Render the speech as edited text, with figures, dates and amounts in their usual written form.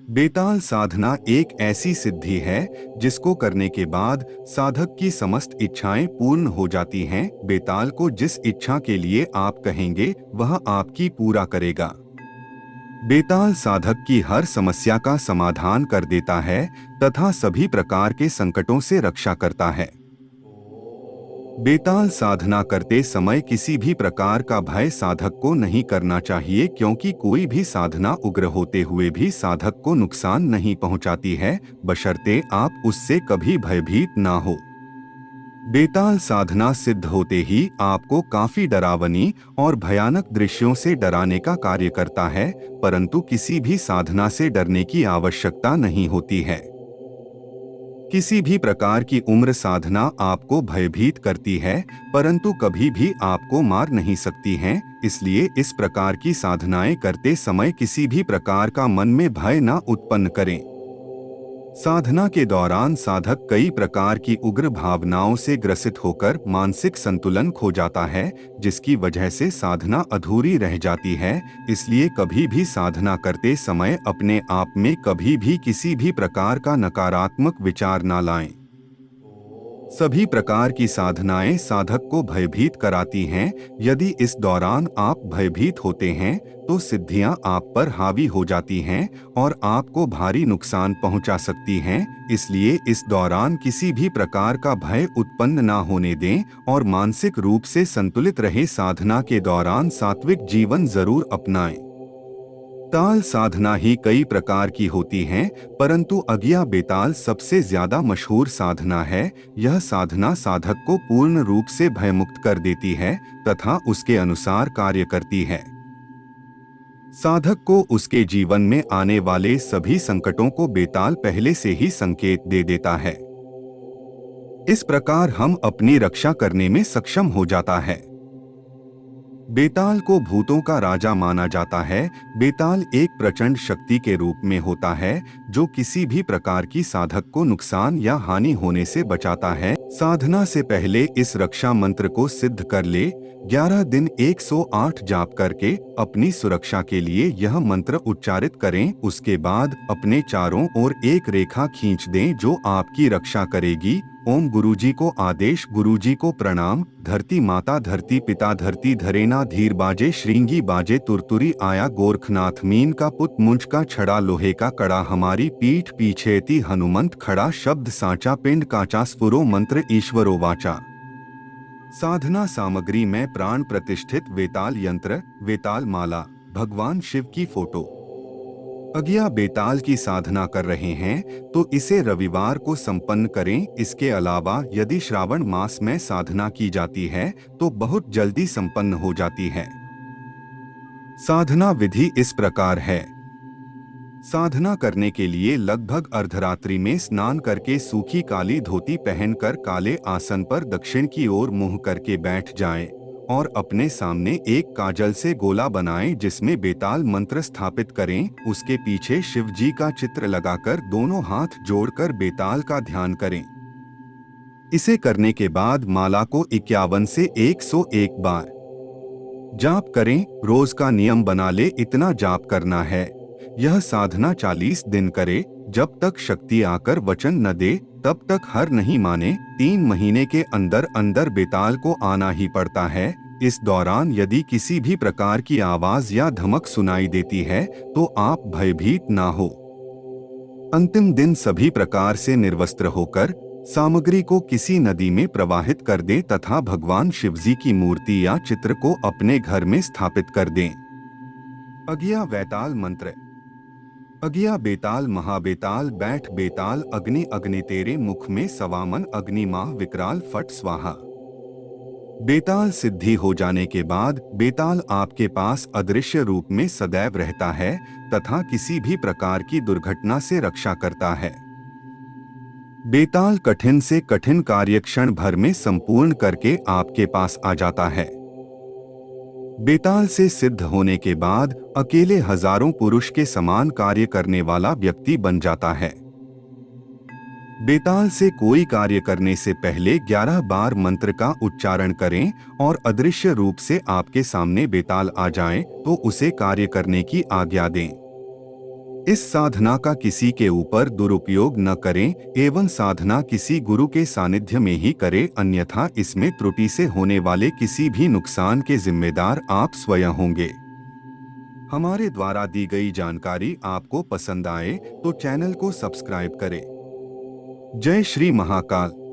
बेताल साधना एक ऐसी सिद्धि है जिसको करने के बाद साधक की समस्त इच्छाएं पूर्ण हो जाती हैं। बेताल को जिस इच्छा के लिए आप कहेंगे वह आपकी पूरा करेगा। बेताल साधक की हर समस्या का समाधान कर देता है तथा सभी प्रकार के संकटों से रक्षा करता है। बेताल साधना करते समय किसी भी प्रकार का भय साधक को नहीं करना चाहिए, क्योंकि कोई भी साधना उग्र होते हुए भी साधक को नुकसान नहीं पहुंचाती है, बशर्ते आप उससे कभी भयभीत ना हो। बेताल साधना सिद्ध होते ही आपको काफी डरावनी और भयानक दृश्यों से डराने का कार्य करता है, परंतु किसी भी साधना से डरने की आवश्यकता नहीं होती है। किसी भी प्रकार की उम्र साधना आपको भयभीत करती है, परंतु कभी भी आपको मार नहीं सकती हैं। इसलिए इस प्रकार की साधनाएं करते समय किसी भी प्रकार का मन में भय न उत्पन्न करें। साधना के दौरान साधक कई प्रकार की उग्र भावनाओं से ग्रसित होकर मानसिक संतुलन खो जाता है, जिसकी वजह से साधना अधूरी रह जाती है। इसलिए कभी भी साधना करते समय अपने आप में कभी भी किसी भी प्रकार का नकारात्मक विचार न लाएं। सभी प्रकार की साधनाएं साधक को भयभीत कराती हैं। यदि इस दौरान आप भयभीत होते हैं तो सिद्धियां आप पर हावी हो जाती हैं और आपको भारी नुकसान पहुंचा सकती हैं। इसलिए इस दौरान किसी भी प्रकार का भय उत्पन्न ना होने दें और मानसिक रूप से संतुलित रहे। साधना के दौरान सात्विक जीवन जरूर अपनाएं। ताल साधना ही कई प्रकार की होती हैं, परंतु अज्ञा बेताल सबसे ज्यादा मशहूर साधना है। यह साधना साधक को पूर्ण रूप से भयमुक्त कर देती है तथा उसके अनुसार कार्य करती है। साधक को उसके जीवन में आने वाले सभी संकटों को बेताल पहले से ही संकेत दे देता है। इस प्रकार हम अपनी रक्षा करने में सक्षम हो जाता है। बेताल को भूतों का राजा माना जाता है। बेताल एक प्रचंड शक्ति के रूप में होता है जो किसी भी प्रकार की साधक को नुकसान या हानि होने से बचाता है। साधना से पहले इस रक्षा मंत्र को सिद्ध कर ले। 11 दिन 108 जाप करके अपनी सुरक्षा के लिए यह मंत्र उच्चारित करें। उसके बाद अपने चारों ओर एक रेखा खींच दें जो आपकी रक्षा करेगी। ओम गुरुजी को आदेश, गुरुजी को प्रणाम, धरती माता धरती पिता धरती धरेना धीर बाजे श्रृंगी बाजे तुरतुरी आया गोरखनाथ मीन का पुत मुंज का छड़ा लोहे का कड़ा हमारी पीठ पीछेती हनुमंत खड़ा शब्द साचा पिंड काचा स्फुरो मंत्र ईश्वरो वाचा। साधना सामग्री में प्राण प्रतिष्ठित वेताल यंत्र, वेताल माला, भगवान शिव की फोटो। अज्ञा बेताल की साधना कर रहे हैं तो इसे रविवार को संपन्न करें। इसके अलावा यदि श्रावण मास में साधना की जाती है तो बहुत जल्दी संपन्न हो जाती है। साधना विधि इस प्रकार है। साधना करने के लिए लगभग अर्धरात्रि में स्नान करके सूखी काली धोती पहनकर काले आसन पर दक्षिण की ओर मुंह करके बैठ जाएं और अपने सामने एक काजल से गोला बनाएं जिसमें बेताल मंत्र स्थापित करें। उसके पीछे शिव जी का चित्र लगाकर दोनों हाथ जोड़कर बेताल का ध्यान करें। इसे करने के बाद माला को 51 से 101 बार जाप करें। रोज का नियम बना ले इतना जाप करना है। यह साधना 40 दिन करे। जब तक शक्ति आकर वचन न दे तब तक हर नहीं माने। 3 महीने के अंदर अंदर बेताल को आना ही पड़ता है। इस दौरान यदि किसी भी प्रकार की आवाज या धमक सुनाई देती है तो आप भयभीत ना हो। अंतिम दिन सभी प्रकार से निर्वस्त्र होकर सामग्री को किसी नदी में प्रवाहित कर दें तथा भगवान शिवजी की मूर्ति या चित्र को अपने घर में स्थापित कर दें। अज्ञा वेताल मंत्र। अज्ञा बेताल महाबेताल बैठ बेताल अग्नि अग्नि तेरे मुख में सवामन अग्नि माह विकराल फट स्वाहा। बेताल सिद्धि हो जाने के बाद बेताल आपके पास अदृश्य रूप में सदैव रहता है तथा किसी भी प्रकार की दुर्घटना से रक्षा करता है। बेताल कठिन से कठिन कार्य क्षण भर में संपूर्ण करके आपके पास आ जाता है। बेताल से सिद्ध होने के बाद अकेले हजारों पुरुष के समान कार्य करने वाला व्यक्ति बन जाता है। बेताल से कोई कार्य करने से पहले 11 बार मंत्र का उच्चारण करें और अदृश्य रूप से आपके सामने बेताल आ जाए तो उसे कार्य करने की आज्ञा दें। इस साधना का किसी के ऊपर दुरुपयोग न करें एवं साधना किसी गुरु के सानिध्य में ही करें, अन्यथा इसमें त्रुटि से होने वाले किसी भी नुकसान के जिम्मेदार आप स्वयं होंगे। हमारे द्वारा दी गई जानकारी आपको पसंद आए तो चैनल को सब्सक्राइब करें। जय श्री महाकाल।